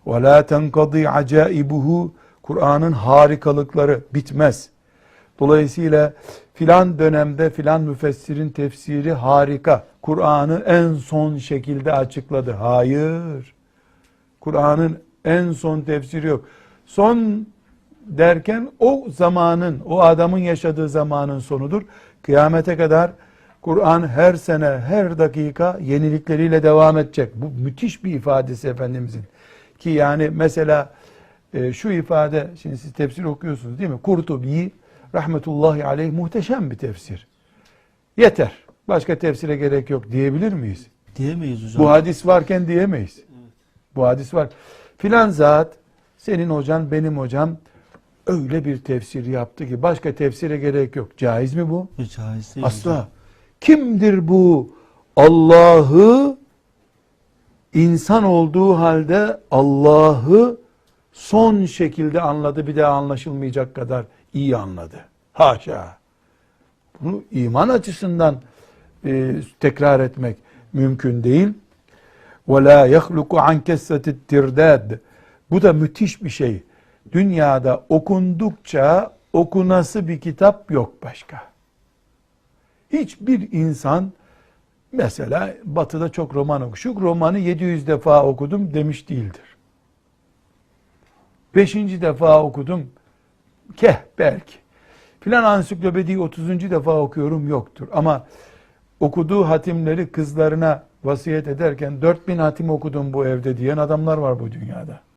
وَلَا تَنْقَضِي عَجَائِبُهُ Kur'an'ın harikalıkları bitmez. Dolayısıyla filan dönemde filan müfessirin tefsiri harika. Kur'an'ı en son şekilde açıkladı. Hayır. Kur'an'ın en son tefsiri yok. Son derken o zamanın, o adamın yaşadığı zamanın sonudur. Kıyamete kadar Kur'an her sene, her dakika yenilikleriyle devam edecek. Bu müthiş bir ifadesi Efendimizin. Ki yani mesela şu ifade, şimdi siz tefsir okuyorsunuz değil mi? Kurtubi rahmetullahi aleyh muhteşem bir tefsir. Yeter. Başka tefsire gerek yok diyebilir miyiz? Diyemeyiz hocam. Bu hadis varken diyemeyiz. Evet. Bu hadis var. Filan zat, senin hocan, benim hocam öyle bir tefsir yaptı ki başka tefsire gerek yok. Caiz mi bu? Caiz değil. Asla. Hocam. Kimdir bu? Allah'ı insan olduğu halde Allah'ı son şekilde anladı, bir daha anlaşılmayacak kadar iyi anladı. Haşa. Bunu iman açısından tekrar etmek mümkün değil. وَلَا يَخْلُقُ عَنْ كَسَّةِ التِّرْدَادِ Bu da müthiş bir şey. Dünyada okundukça okunası bir kitap yok başka. Hiçbir insan, mesela Batı'da çok roman oku. Şu romanı 700 defa okudum demiş değildir. 5. defa okudum. Belki. Filan ansiklopediyi 30. defa okuyorum yoktur. Ama okuduğu hatimleri kızlarına vasiyet ederken 4000 hatim okudum bu evde diyen adamlar var bu dünyada.